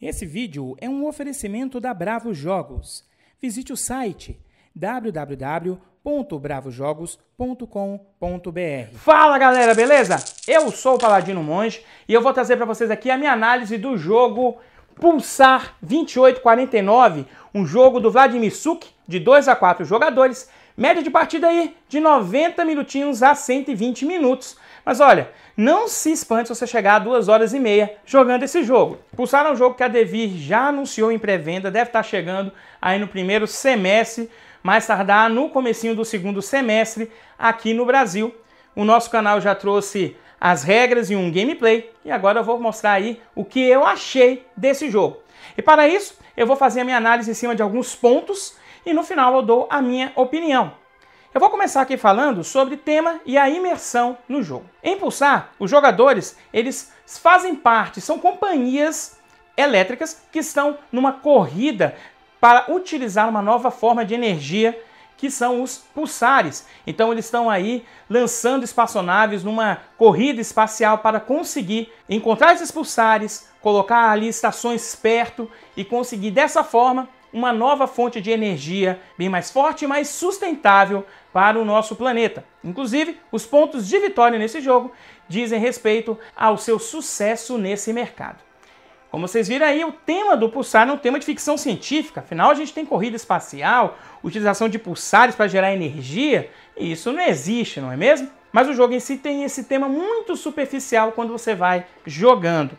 Esse vídeo é um oferecimento da Bravo Jogos. Visite o site www.bravojogos.com.br. Fala galera, beleza? Eu sou o Paladino Monge e eu vou trazer para vocês aqui a minha análise do jogo Pulsar 2849, um jogo do Vladimir Suk, de 2 a 4 jogadores, média de partida aí de 90 minutinhos a 120 minutos. Mas olha, não se espante se você chegar a 2 horas e meia jogando esse jogo. Pulsar é um jogo que a Devir já anunciou em pré-venda, deve estar chegando aí no primeiro semestre, mais tardar no comecinho do segundo semestre aqui no Brasil. O nosso canal já trouxe as regras e um gameplay e agora eu vou mostrar aí o que eu achei desse jogo. E para isso, eu vou fazer a minha análise em cima de alguns pontos e no final eu dou a minha opinião. Eu vou começar aqui falando sobre tema e a imersão no jogo. Em Pulsar, os jogadores, eles fazem parte, são companhias elétricas que estão numa corrida para utilizar uma nova forma de energia, que são os pulsares. Então eles estão aí lançando espaçonaves numa corrida espacial para conseguir encontrar esses pulsares, colocar ali estações perto e conseguir dessa forma uma nova fonte de energia bem mais forte e mais sustentável para o nosso planeta. Inclusive, os pontos de vitória nesse jogo dizem respeito ao seu sucesso nesse mercado. Como vocês viram aí, o tema do Pulsar é um tema de ficção científica, afinal a gente tem corrida espacial, utilização de pulsares para gerar energia, e isso não existe, não é mesmo? Mas o jogo em si tem esse tema muito superficial quando você vai jogando.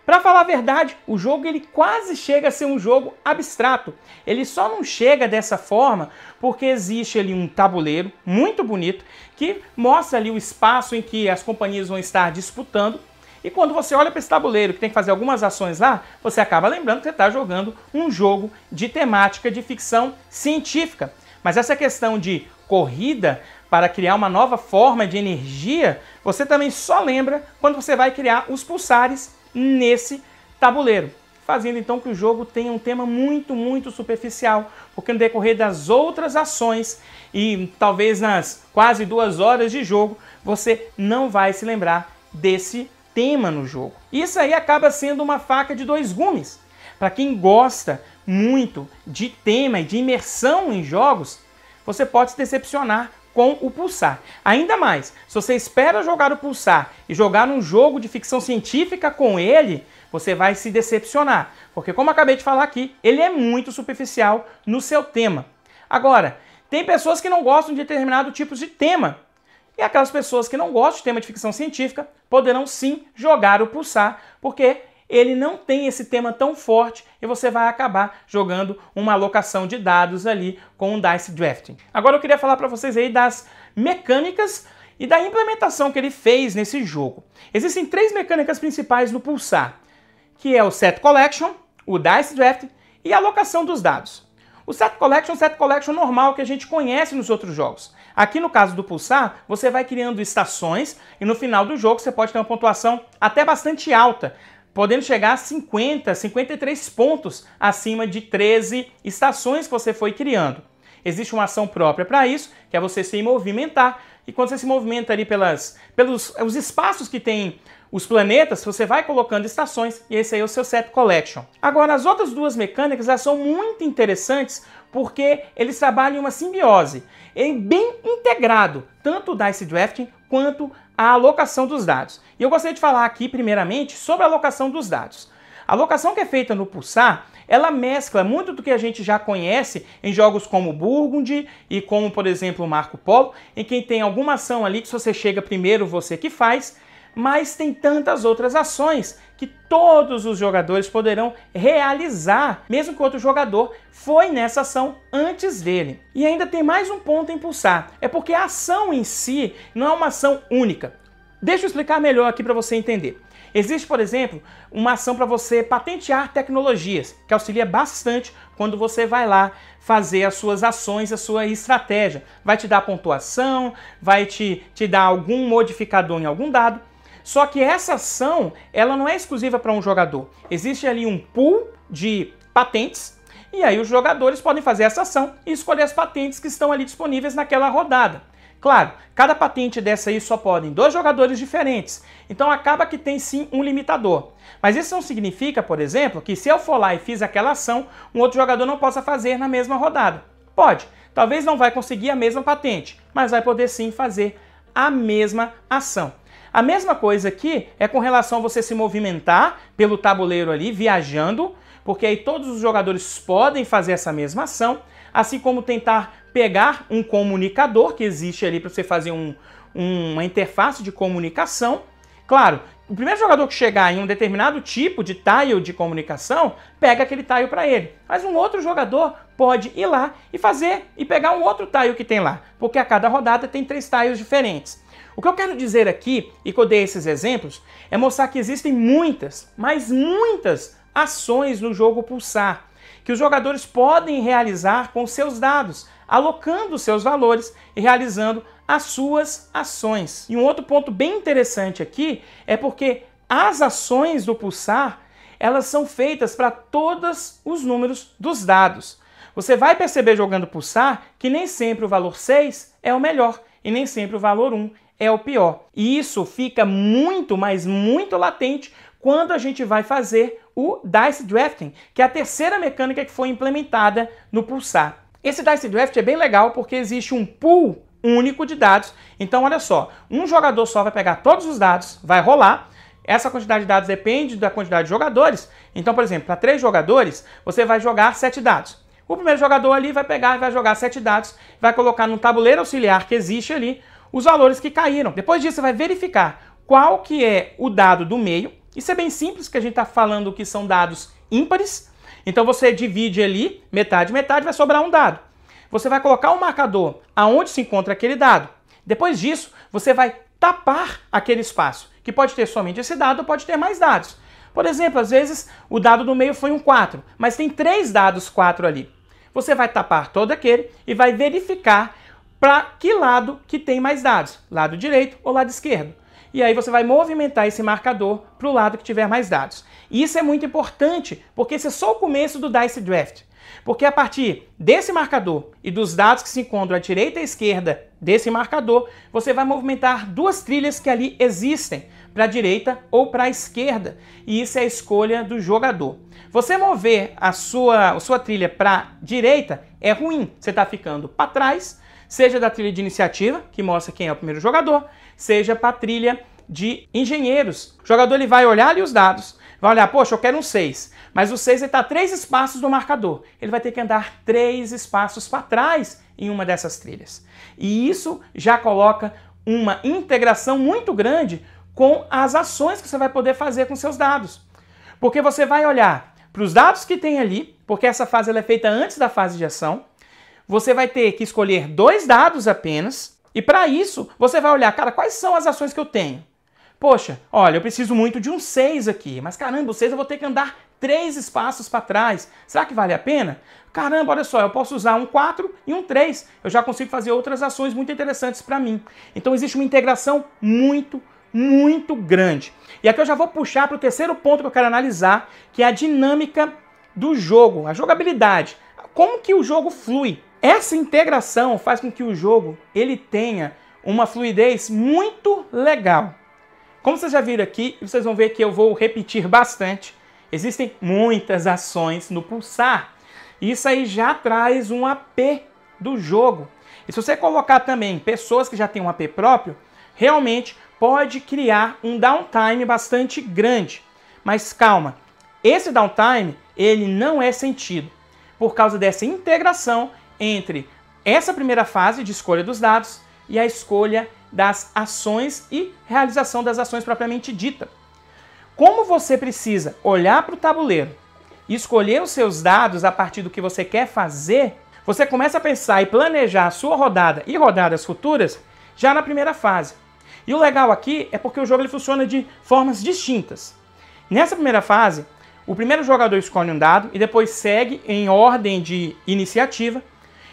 Para falar a verdade, o jogo ele quase chega a ser um jogo abstrato. Ele só não chega dessa forma porque existe ali um tabuleiro muito bonito que mostra ali o espaço em que as companhias vão estar disputando. E quando você olha para esse tabuleiro que tem que fazer algumas ações lá, você acaba lembrando que você está jogando um jogo de temática de ficção científica. Mas essa questão de corrida para criar uma nova forma de energia, você também só lembra quando você vai criar os pulsares nesse tabuleiro, fazendo então que o jogo tenha um tema muito superficial, porque no decorrer das outras ações e talvez nas quase 2 horas de jogo, você não vai se lembrar desse tema no jogo. Isso aí acaba sendo uma faca de 2 gumes. Para quem gosta muito de tema e de imersão em jogos, você pode se decepcionar com o Pulsar. Ainda mais, se você espera jogar o Pulsar e jogar um jogo de ficção científica com ele, você vai se decepcionar. Porque, como eu acabei de falar aqui, ele é muito superficial no seu tema. Agora, tem pessoas que não gostam de determinado tipo de tema. E aquelas pessoas que não gostam de tema de ficção científica poderão sim jogar o Pulsar, porque ele não tem esse tema tão forte e você vai acabar jogando uma alocação de dados ali com um Dice Drafting. Agora eu queria falar para vocês aí das mecânicas e da implementação que ele fez nesse jogo. Existem 3 mecânicas principais no Pulsar, que é o Set Collection, o Dice Drafting e a alocação dos dados. O Set Collection normal que a gente conhece nos outros jogos. Aqui no caso do Pulsar, você vai criando estações e no final do jogo você pode ter uma pontuação até bastante alta, podendo chegar a 50, 53 pontos acima de 13 estações que você foi criando. Existe uma ação própria para isso, que é você se movimentar, e quando você se movimenta ali pelos espaços que tem os planetas, você vai colocando estações, e esse aí é o seu Set Collection. Agora, as outras 2 mecânicas elas são muito interessantes, porque eles trabalham em uma simbiose, é bem integrado, tanto o Dice Drafting quanto a alocação dos dados. E eu gostaria de falar aqui, primeiramente, sobre a alocação dos dados. A alocação que é feita no Pulsar, ela mescla muito do que a gente já conhece em jogos como Burgundy e como, por exemplo, Marco Polo, em que tem alguma ação ali que se você chega primeiro, você que faz, mas tem tantas outras ações que todos os jogadores poderão realizar, mesmo que outro jogador foi nessa ação antes dele. E ainda tem mais um ponto em Pulsar, é porque a ação em si não é uma ação única. Deixa eu explicar melhor aqui para você entender. Existe, por exemplo, uma ação para você patentear tecnologias, que auxilia bastante quando você vai lá fazer as suas ações, a sua estratégia. Vai te dar pontuação, vai te dar algum modificador em algum dado. Só que essa ação, ela não é exclusiva para um jogador. Existe ali um pool de patentes, e aí os jogadores podem fazer essa ação e escolher as patentes que estão ali disponíveis naquela rodada. Claro, cada patente dessa aí só podem 2 jogadores diferentes, então acaba que tem sim um limitador. Mas isso não significa, por exemplo, que se eu for lá e fiz aquela ação, um outro jogador não possa fazer na mesma rodada. Pode, talvez não vai conseguir a mesma patente, mas vai poder sim fazer a mesma ação. A mesma coisa aqui é com relação a você se movimentar pelo tabuleiro ali, viajando, porque aí todos os jogadores podem fazer essa mesma ação, assim como tentar pegar um comunicador que existe ali para você fazer uma interface de comunicação. Claro, o primeiro jogador que chegar em um determinado tipo de tile de comunicação, pega aquele tile para ele. Mas um outro jogador pode ir lá e fazer e pegar um outro tile que tem lá, porque a cada rodada tem 3 tiles diferentes. O que eu quero dizer aqui, e que eu dei esses exemplos, é mostrar que existem muitas, mas muitas ações no jogo Pulsar, que os jogadores podem realizar com seus dados, alocando seus valores e realizando as suas ações. E um outro ponto bem interessante aqui é porque as ações do Pulsar, elas são feitas para todos os números dos dados. Você vai perceber jogando Pulsar que nem sempre o valor 6 é o melhor e nem sempre o valor 1 é o pior. E isso fica muito, mas muito latente quando a gente vai fazer o Dice Drafting, que é a terceira mecânica que foi implementada no Pulsar. Esse Dice Draft é bem legal porque existe um pool único de dados. Então, olha só, um jogador só vai pegar todos os dados, vai rolar. Essa quantidade de dados depende da quantidade de jogadores. Então, por exemplo, para 3 jogadores, você vai jogar 7 dados. O primeiro jogador ali vai pegar e vai jogar 7 dados, vai colocar no tabuleiro auxiliar que existe ali os valores que caíram. Depois disso, você vai verificar qual que é o dado do meio. Isso é bem simples, que a gente está falando que são dados ímpares. Então você divide ali, metade, metade, vai sobrar um dado. Você vai colocar um marcador aonde se encontra aquele dado. Depois disso, você vai tapar aquele espaço, que pode ter somente esse dado ou pode ter mais dados. Por exemplo, às vezes o dado do meio foi um 4, mas tem 3 dados 4 ali. Você vai tapar todo aquele e vai verificar para que lado que tem mais dados, lado direito ou lado esquerdo. E aí você vai movimentar esse marcador para o lado que tiver mais dados. E isso é muito importante, porque esse é só o começo do Dice Draft. Porque a partir desse marcador e dos dados que se encontram à direita e à esquerda desse marcador, você vai movimentar 2 trilhas que ali existem, para a direita ou para a esquerda. E isso é a escolha do jogador. Você mover a sua trilha para a direita é ruim, você está ficando para trás, seja da trilha de iniciativa, que mostra quem é o primeiro jogador, seja para a trilha de engenheiros. O jogador ele vai olhar ali os dados, vai olhar, poxa, eu quero um 6, mas o 6 está 3 espaços do marcador. Ele vai ter que andar 3 espaços para trás em uma dessas trilhas. E isso já coloca uma integração muito grande com as ações que você vai poder fazer com seus dados. Porque você vai olhar para os dados que tem ali, porque essa fase ela é feita antes da fase de ação. Você vai ter que escolher 2 dados apenas, e para isso você vai olhar, cara, quais são as ações que eu tenho? Poxa, olha, eu preciso muito de um 6 aqui, mas caramba, o 6 eu vou ter que andar 3 espaços para trás. Será que vale a pena? Caramba, olha só, eu posso usar um 4 e um 3. Eu já consigo fazer outras ações muito interessantes para mim. Então existe uma integração muito grande. E aqui eu já vou puxar para o terceiro ponto que eu quero analisar, que é a dinâmica do jogo, a jogabilidade. Como que o jogo flui? Essa integração faz com que o jogo ele tenha uma fluidez muito legal. Como vocês já viram aqui, vocês vão ver que eu vou repetir bastante. Existem muitas ações no Pulsar. Isso aí já traz um AP do jogo. E se você colocar também pessoas que já têm um AP próprio, realmente pode criar um downtime bastante grande. Mas calma, esse downtime ele não é sentido por causa dessa integração entre essa primeira fase de escolha dos dados e a escolha das ações e realização das ações propriamente dita. Como você precisa olhar para o tabuleiro e escolher os seus dados a partir do que você quer fazer, você começa a pensar e planejar a sua rodada e rodadas futuras já na primeira fase. E o legal aqui é porque o jogo ele funciona de formas distintas. Nessa primeira fase, o primeiro jogador escolhe um dado e depois segue em ordem de iniciativa.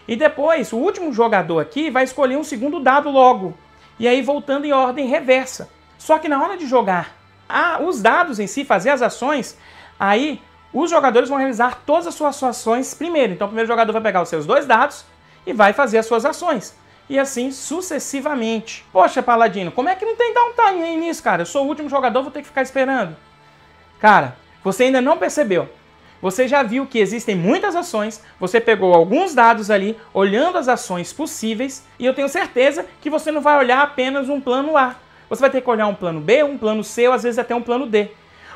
E depois, o último jogador aqui vai escolher um segundo dado logo. E aí voltando em ordem reversa. Só que na hora de jogar os dados em si, fazer as ações, aí os jogadores vão realizar todas as suas ações primeiro. Então o primeiro jogador vai pegar os seus 2 dados e vai fazer as suas ações. e assim sucessivamente. Poxa, Paladino, como é que não tem downtime aí nisso, cara? Eu sou o último jogador, vou ter que ficar esperando. Cara, você ainda não percebeu. Você já viu que existem muitas ações, você pegou alguns dados ali, olhando as ações possíveis, e eu tenho certeza que você não vai olhar apenas um plano A. Você vai ter que olhar um plano B, um plano C, ou às vezes até um plano D.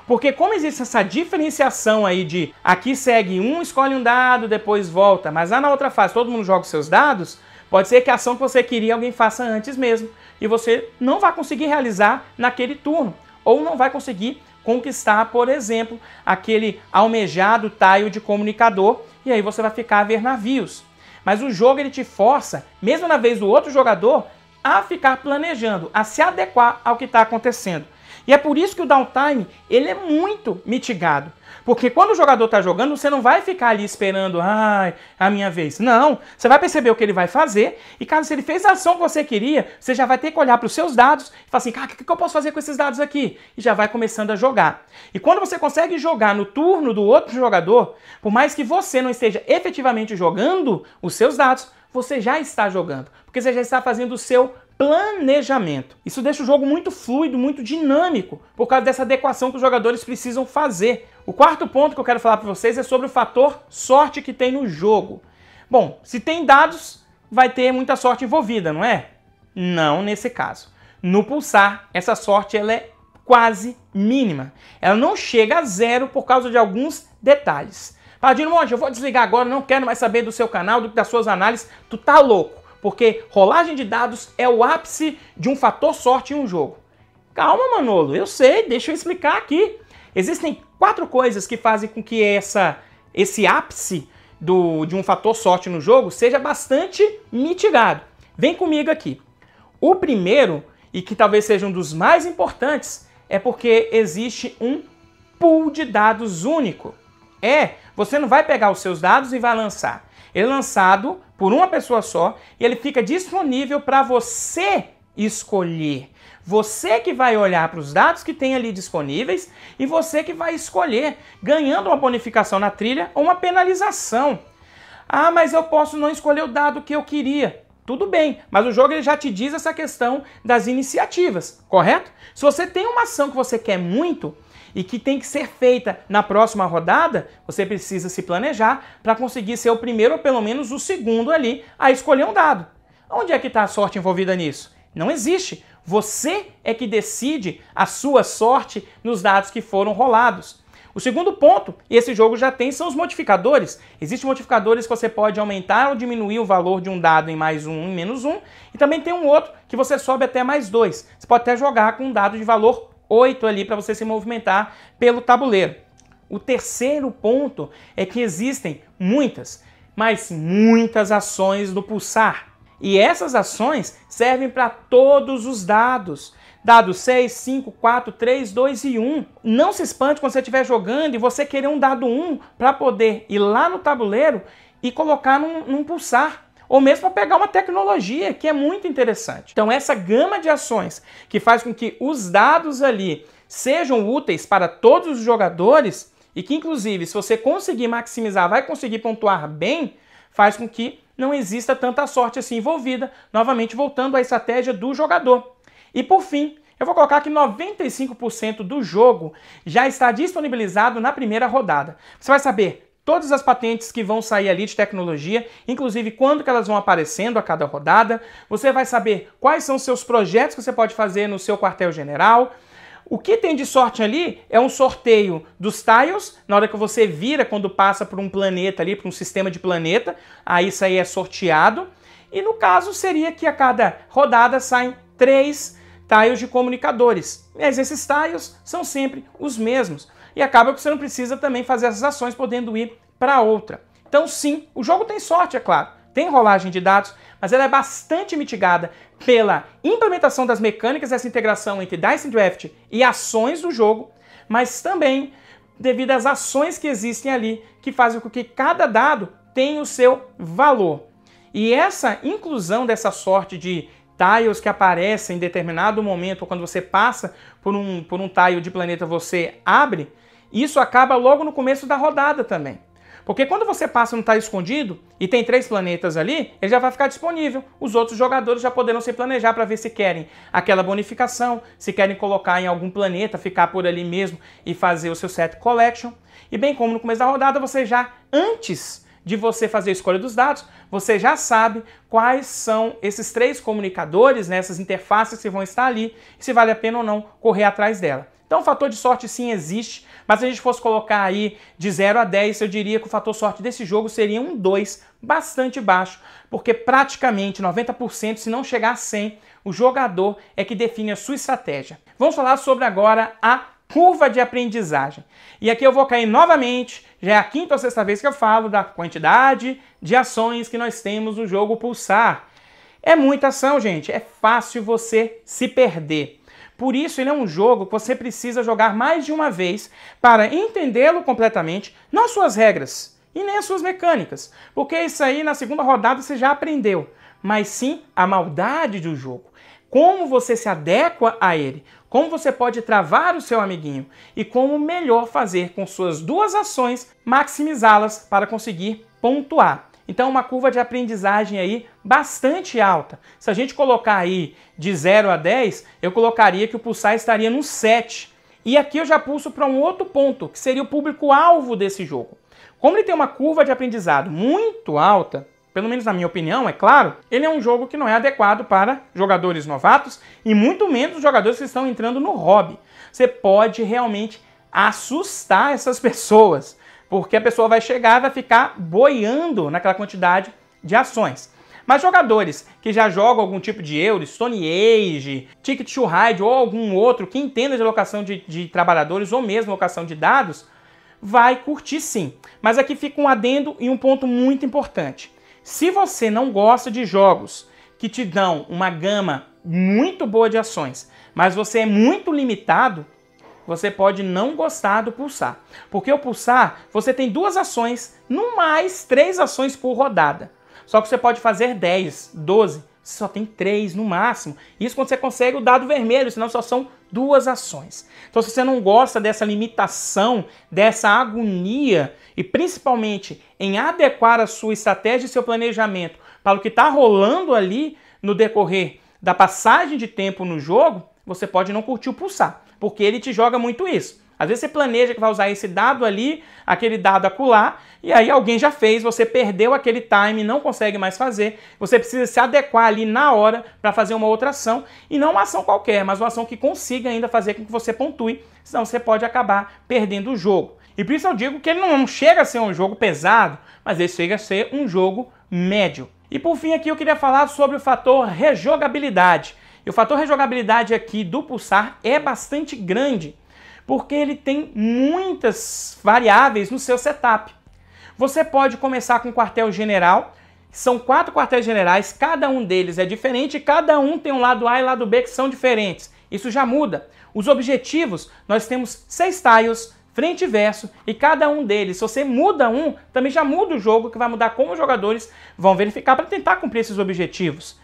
Porque como existe essa diferenciação aí de aqui segue um, escolhe um dado, depois volta, mas lá na outra fase todo mundo joga os seus dados, pode ser que a ação que você queria alguém faça antes mesmo, e você não vai conseguir realizar naquele turno, ou não vai conseguir conquistar, por exemplo, aquele almejado tile de comunicador, e aí você vai ficar a ver navios. Mas o jogo ele te força, mesmo na vez do outro jogador, a ficar planejando, a se adequar ao que está acontecendo. E é por isso que o downtime ele é muito mitigado. Porque quando o jogador está jogando, você não vai ficar ali esperando, ai, a minha vez. Não, você vai perceber o que ele vai fazer, e caso se ele fez a ação que você queria, você já vai ter que olhar para os seus dados e falar assim, cara, o que eu posso fazer com esses dados aqui? E já vai começando a jogar. E quando você consegue jogar no turno do outro jogador, por mais que você não esteja efetivamente jogando os seus dados, você já está jogando, porque você já está fazendo o seu planejamento. Isso deixa o jogo muito fluido, muito dinâmico, por causa dessa adequação que os jogadores precisam fazer. O quarto ponto que eu quero falar para vocês é sobre o fator sorte que tem no jogo. Bom, se tem dados, vai ter muita sorte envolvida, não é? Não nesse caso. No Pulsar, essa sorte ela é quase mínima. Ela não chega a zero por causa de alguns detalhes. Paladino Monge, eu vou desligar agora, não quero mais saber do seu canal, das suas análises, tu tá louco. Porque rolagem de dados é o ápice de um fator sorte em um jogo. Calma, Manolo, eu sei, deixa eu explicar aqui. Existem 4 coisas que fazem com que esse ápice de um fator sorte no jogo seja bastante mitigado. Vem comigo aqui. O primeiro, e que talvez seja um dos mais importantes, é porque existe um pool de dados único. Você não vai pegar os seus dados e vai lançar. Ele é lançado por uma pessoa só e ele fica disponível para você escolher. Você que vai olhar para os dados que tem ali disponíveis e você que vai escolher, ganhando uma bonificação na trilha ou uma penalização. Ah, mas eu posso não escolher o dado que eu queria. Tudo bem, mas o jogo ele já te diz essa questão das iniciativas, correto? Se você tem uma ação que você quer muito e que tem que ser feita na próxima rodada, você precisa se planejar para conseguir ser o primeiro ou pelo menos o segundo ali a escolher um dado. Onde é que está a sorte envolvida nisso? Não existe. Você é que decide a sua sorte nos dados que foram rolados. O segundo ponto, e esse jogo já tem, são os modificadores. Existem modificadores que você pode aumentar ou diminuir o valor de um dado em mais um, em menos um, e também tem um outro que você sobe até mais 2. Você pode até jogar com um dado de valor 8 ali para você se movimentar pelo tabuleiro. O terceiro ponto é que existem muitas, mas muitas ações do Pulsar. E essas ações servem para todos os dados. Dados 6, 5, 4, 3, 2 e 1. Não se espante quando você estiver jogando e você querer um dado 1 para poder ir lá no tabuleiro e colocar num Pulsar. Ou mesmo para pegar uma tecnologia que é muito interessante. Então essa gama de ações que faz com que os dados ali sejam úteis para todos os jogadores e que inclusive se você conseguir maximizar, vai conseguir pontuar bem, faz com que não exista tanta sorte assim envolvida, novamente voltando à estratégia do jogador. E por fim, eu vou colocar que 95% do jogo já está disponibilizado na primeira rodada. Você vai saber todas as patentes que vão sair ali de tecnologia, inclusive quando que elas vão aparecendo a cada rodada. Você vai saber quais são os seus projetos que você pode fazer no seu quartel-general. O que tem de sorte ali é um sorteio dos tiles, na hora que você vira, quando passa por um planeta ali, por um sistema de planeta, aí isso aí é sorteado. E no caso seria que a cada rodada saem 3 tiles de comunicadores. Mas esses tiles são sempre os mesmos. E acaba que você não precisa também fazer essas ações podendo ir para outra. Então sim, o jogo tem sorte, é claro. Tem rolagem de dados, mas ela é bastante mitigada pela implementação das mecânicas dessa integração entre Dice Draft e ações do jogo, mas também devido às ações que existem ali, que fazem com que cada dado tenha o seu valor. E essa inclusão dessa sorte de tiles que aparecem em determinado momento, ou quando você passa por um tile de planeta, você abre, isso acaba logo no começo da rodada também. Porque quando você passa no Tá Escondido e tem 3 planetas ali, ele já vai ficar disponível. Os outros jogadores já poderão se planejar para ver se querem aquela bonificação, se querem colocar em algum planeta, ficar por ali mesmo e fazer o seu set collection. E bem como no começo da rodada, você já, antes de você fazer a escolha dos dados, você já sabe quais são esses 3 comunicadores, né, essas interfaces que vão estar ali, e se vale a pena ou não correr atrás dela. Então o fator de sorte sim existe, mas se a gente fosse colocar aí de 0 a 10, eu diria que o fator sorte desse jogo seria um 2, bastante baixo, porque praticamente 90%, se não chegar a 100, o jogador é que define a sua estratégia. Vamos falar sobre agora a curva de aprendizagem. E aqui eu vou cair novamente, já é a 5ª ou 6ª vez que eu falo da quantidade de ações que nós temos no jogo Pulsar. É muita ação, gente, é fácil você se perder. Por isso, ele é um jogo que você precisa jogar mais de uma vez para entendê-lo completamente, não as suas regras e nem as suas mecânicas, porque isso aí na segunda rodada você já aprendeu, mas sim a maldade do jogo, como você se adequa a ele, como você pode travar o seu amiguinho e como melhor fazer com suas 2 ações, maximizá-las para conseguir pontuar. Então, uma curva de aprendizagem aí bastante alta. Se a gente colocar aí de 0 a 10, eu colocaria que o Pulsar estaria no 7. E aqui eu já pulso para um outro ponto, que seria o público-alvo desse jogo. Como ele tem uma curva de aprendizado muito alta, pelo menos na minha opinião, é claro, ele é um jogo que não é adequado para jogadores novatos e muito menos jogadores que estão entrando no hobby. Você pode realmente assustar essas pessoas, porque a pessoa vai chegar e vai ficar boiando naquela quantidade de ações. Mas jogadores que já jogam algum tipo de Euro, Stone Age, Ticket to Ride ou algum outro que entenda de alocação de trabalhadores ou mesmo alocação de dados, vai curtir sim. Mas aqui fica um adendo e um ponto muito importante. Se você não gosta de jogos que te dão uma gama muito boa de ações, mas você é muito limitado, você pode não gostar do Pulsar. Porque o Pulsar, você tem 2 ações, no mais 3 ações por rodada. Só que você pode fazer 10, 12, você só tem 3 no máximo. Isso quando você consegue o dado vermelho, senão só são 2 ações. Então se você não gosta dessa limitação, dessa agonia, e principalmente em adequar a sua estratégia e seu planejamento para o que está rolando ali no decorrer da passagem de tempo no jogo, você pode não curtir o Pulsar, porque ele te joga muito isso. Às vezes você planeja que vai usar esse dado ali, aquele dado acolá, e aí alguém já fez, você perdeu aquele time, não consegue mais fazer, você precisa se adequar ali na hora para fazer uma outra ação, e não uma ação qualquer, mas uma ação que consiga ainda fazer com que você pontue, senão você pode acabar perdendo o jogo. E por isso eu digo que ele não chega a ser um jogo pesado, mas ele chega a ser um jogo médio. E por fim aqui eu queria falar sobre o fator rejogabilidade. E o fator rejogabilidade aqui do Pulsar é bastante grande, porque ele tem muitas variáveis no seu setup. Você pode começar com quartel-general, são 4 quartéis-generais, cada um deles é diferente, cada um tem um lado A e lado B que são diferentes. Isso já muda. Os objetivos, nós temos 6 tiles, frente e verso, e cada um deles, se você muda um, também já muda o jogo, que vai mudar como os jogadores vão verificar para tentar cumprir esses objetivos.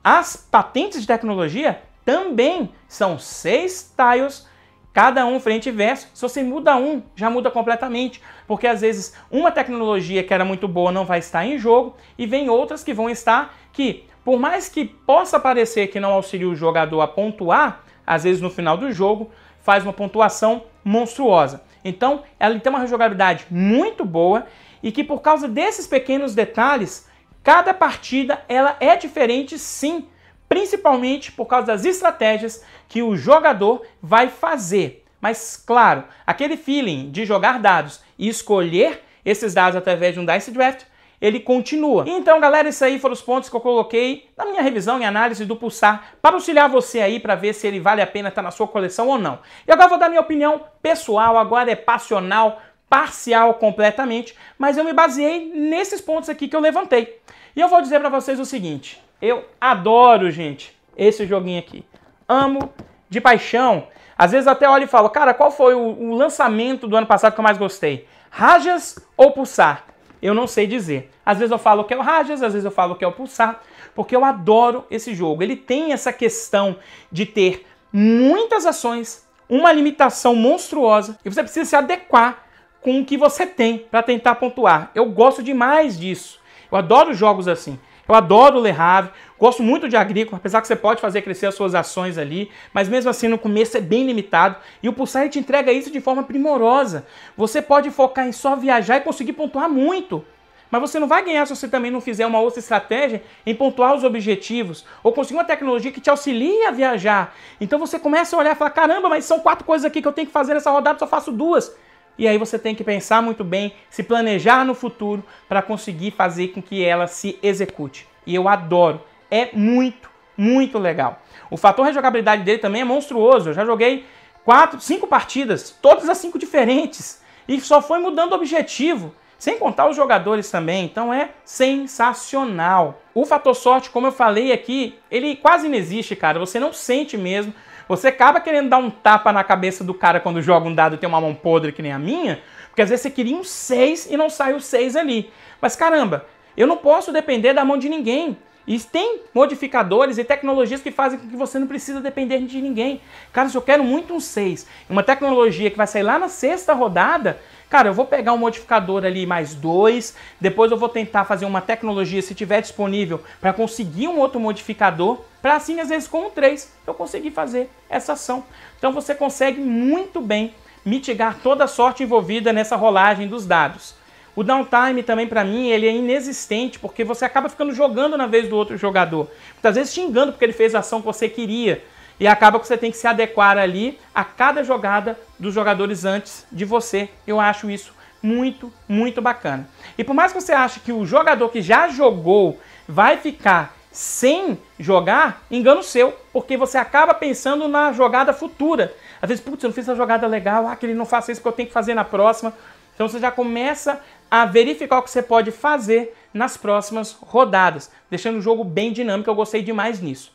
As patentes de tecnologia também são 6 tiles, cada um frente e verso. Se você muda um, já muda completamente, porque às vezes uma tecnologia que era muito boa não vai estar em jogo, e vem outras que vão estar que, por mais que possa parecer que não auxilia o jogador a pontuar, às vezes no final do jogo faz uma pontuação monstruosa. Então, ela tem uma rejogabilidade muito boa e que por causa desses pequenos detalhes, cada partida ela é diferente sim, principalmente por causa das estratégias que o jogador vai fazer. Mas, claro, aquele feeling de jogar dados e escolher esses dados através de um Dice Draft, ele continua. Então, galera, esses aí foram os pontos que eu coloquei na minha revisão e análise do Pulsar para auxiliar você aí para ver se ele vale a pena estar na sua coleção ou não. E agora eu vou dar minha opinião pessoal, agora é passional, parcial completamente, mas eu me baseei nesses pontos aqui que eu levantei. E eu vou dizer para vocês o seguinte, eu adoro, gente, esse joguinho aqui. Amo de paixão. Às vezes eu até olho e falo, cara, qual foi o lançamento do ano passado que eu mais gostei? Rajas ou Pulsar? Eu não sei dizer. Às vezes eu falo que é o Rajas, às vezes eu falo que é o Pulsar, porque eu adoro esse jogo. Ele tem essa questão de ter muitas ações, uma limitação monstruosa, e você precisa se adequar com o que você tem para tentar pontuar. Eu gosto demais disso. Eu adoro jogos assim. Eu adoro o Le Havre, gosto muito de Agrícola, apesar que você pode fazer crescer as suas ações ali, mas mesmo assim no começo é bem limitado. E o Pulsar te entrega isso de forma primorosa. Você pode focar em só viajar e conseguir pontuar muito. Mas você não vai ganhar se você também não fizer uma outra estratégia em pontuar os objetivos, ou conseguir uma tecnologia que te auxilie a viajar. Então você começa a olhar e falar, caramba, mas são 4 coisas aqui que eu tenho que fazer nessa rodada, só faço 2. E aí você tem que pensar muito bem, se planejar no futuro para conseguir fazer com que ela se execute. E eu adoro. É muito, muito legal. O fator rejogabilidade dele também é monstruoso. Eu já joguei 4, 5 partidas, todas as 5 diferentes. E só foi mudando o objetivo. Sem contar os jogadores também. Então é sensacional. O fator sorte, como eu falei aqui, ele quase não existe, cara. Você não sente mesmo. Você acaba querendo dar um tapa na cabeça do cara quando joga um dado e tem uma mão podre que nem a minha, porque às vezes você queria um 6 e não sai o 6 ali. Mas caramba, eu não posso depender da mão de ninguém. E tem modificadores e tecnologias que fazem com que você não precisa depender de ninguém. Cara, se eu quero muito um 6, uma tecnologia que vai sair lá na 6ª rodada, cara, eu vou pegar um modificador ali mais 2, depois eu vou tentar fazer uma tecnologia, se tiver disponível, para conseguir um outro modificador, para assim, às vezes, com o 3, eu conseguir fazer essa ação. Então você consegue muito bem mitigar toda a sorte envolvida nessa rolagem dos dados. O downtime também, para mim, ele é inexistente, porque você acaba ficando jogando na vez do outro jogador. Muitas vezes xingando porque ele fez a ação que você queria. E acaba que você tem que se adequar ali a cada jogada dos jogadores antes de você. Eu acho isso muito, muito bacana. E por mais que você ache que o jogador que já jogou vai ficar sem jogar, engano seu, porque você acaba pensando na jogada futura. Às vezes, putz, eu não fiz essa jogada legal, que ele não faça isso porque eu tenho que fazer na próxima. Então você já começa a verificar o que você pode fazer nas próximas rodadas, deixando o jogo bem dinâmico. Eu gostei demais nisso.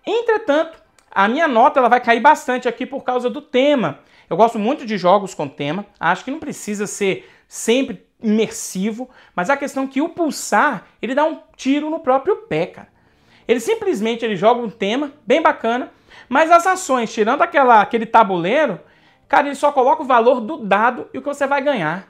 Entretanto, a minha nota ela vai cair bastante aqui por causa do tema. Eu gosto muito de jogos com tema, acho que não precisa ser sempre imersivo, mas a questão é que o Pulsar, ele dá um tiro no próprio pé, cara. Ele simplesmente joga um tema bem bacana, mas as ações, tirando aquele tabuleiro, cara, ele só coloca o valor do dado e o que você vai ganhar.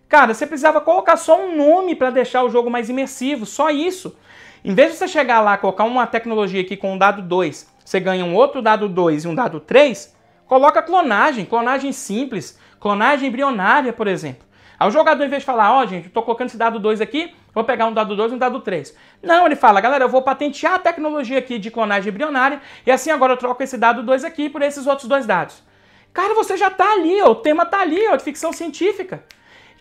Cara, você precisava colocar só um nome para deixar o jogo mais imersivo, só isso. Em vez de você chegar lá e colocar uma tecnologia aqui com um dado 2, você ganha um outro dado 2 e um dado 3, coloca clonagem simples, clonagem embrionária, por exemplo. Aí o jogador, em vez de falar, ó, gente, eu tô colocando esse dado 2 aqui, vou pegar um dado 2 e um dado 3. Não, ele fala, galera, eu vou patentear a tecnologia aqui de clonagem embrionária e assim agora eu troco esse dado 2 aqui por esses outros 2 dados. Cara, você já tá ali, ó, o tema tá ali, ó, de ficção científica.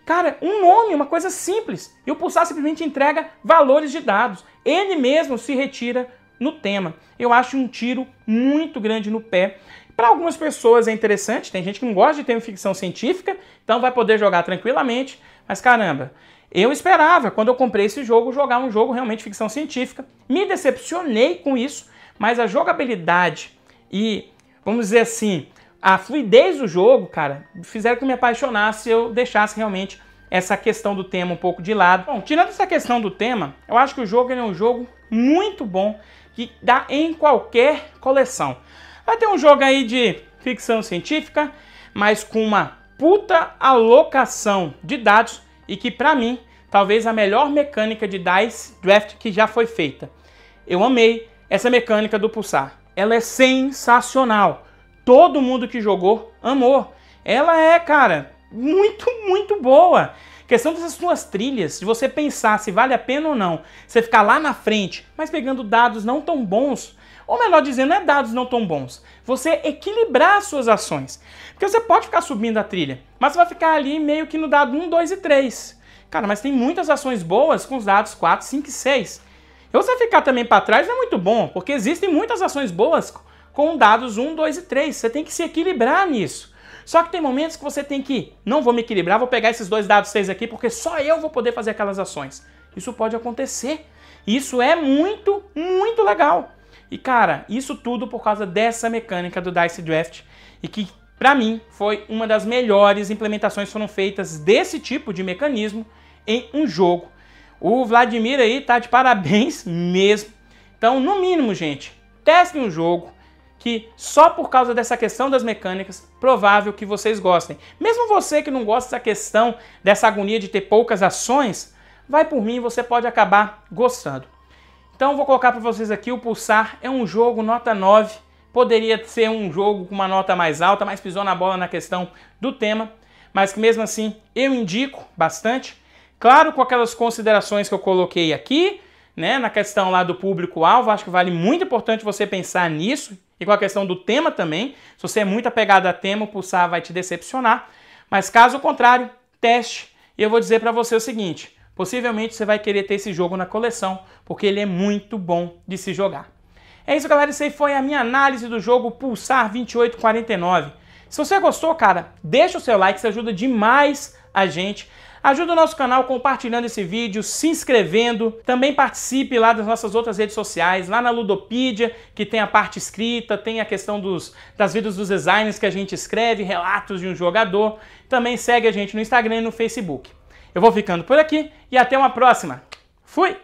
Cara, um nome, uma coisa simples. E o Pulsar simplesmente entrega valores de dados. Ele mesmo se retira no tema. Eu acho um tiro muito grande no pé. Para algumas pessoas é interessante, tem gente que não gosta de ter ficção científica, então vai poder jogar tranquilamente. Mas caramba, eu esperava, quando eu comprei esse jogo, jogar um jogo realmente de ficção científica. Me decepcionei com isso, mas a jogabilidade e, vamos dizer assim, a fluidez do jogo, cara, fizeram que eu me apaixonasse se eu deixasse realmente essa questão do tema um pouco de lado. Bom, tirando essa questão do tema, eu acho que o jogo é um jogo muito bom, que dá em qualquer coleção. Vai ter um jogo aí de ficção científica, mas com uma puta alocação de dados e que, pra mim, talvez a melhor mecânica de Dice Draft que já foi feita. Eu amei essa mecânica do Pulsar. Ela é sensacional. Todo mundo que jogou amou. Ela é, cara, muito, muito boa. Questão dessas suas trilhas, de você pensar se vale a pena ou não, você ficar lá na frente, mas pegando dados não tão bons, ou melhor dizendo, não é dados não tão bons, você equilibrar as suas ações. Porque você pode ficar subindo a trilha, mas você vai ficar ali meio que no dado 1, 2 e 3. Cara, mas tem muitas ações boas com os dados 4, 5 e 6. E você ficar também para trás não é muito bom, porque existem muitas ações boas com dados 1, 2 e 3. Você tem que se equilibrar nisso. Só que tem momentos que você tem que, não vou me equilibrar, vou pegar esses 2 dados 6 aqui, porque só eu vou poder fazer aquelas ações. Isso pode acontecer. Isso é muito, muito legal. E cara, isso tudo por causa dessa mecânica do Dice Draft, e que pra mim foi uma das melhores implementações que foram feitas desse tipo de mecanismo em um jogo. O Vladimir aí tá de parabéns mesmo. Então, no mínimo, gente, testem o jogo, que só por causa dessa questão das mecânicas, provável que vocês gostem. Mesmo você que não gosta dessa questão, dessa agonia de ter poucas ações, vai por mim, você pode acabar gostando. Então vou colocar para vocês aqui, o Pulsar é um jogo nota 9, poderia ser um jogo com uma nota mais alta, mas pisou na bola na questão do tema, mas que mesmo assim eu indico bastante. Claro, com aquelas considerações que eu coloquei aqui, né, na questão lá do público-alvo, acho que vale muito importante você pensar nisso, e com a questão do tema também. Se você é muito apegado a tema, o Pulsar vai te decepcionar, mas caso contrário, teste, e eu vou dizer para você o seguinte, possivelmente você vai querer ter esse jogo na coleção, porque ele é muito bom de se jogar. É isso, galera, isso aí foi a minha análise do jogo Pulsar 2849. Se você gostou, cara, deixa o seu like, isso ajuda demais a gente. Ajuda o nosso canal compartilhando esse vídeo, se inscrevendo. Também participe lá das nossas outras redes sociais, lá na Ludopedia, que tem a parte escrita, tem a questão das vidas dos designers que a gente escreve, relatos de um jogador. Também segue a gente no Instagram e no Facebook. Eu vou ficando por aqui e até uma próxima. Fui!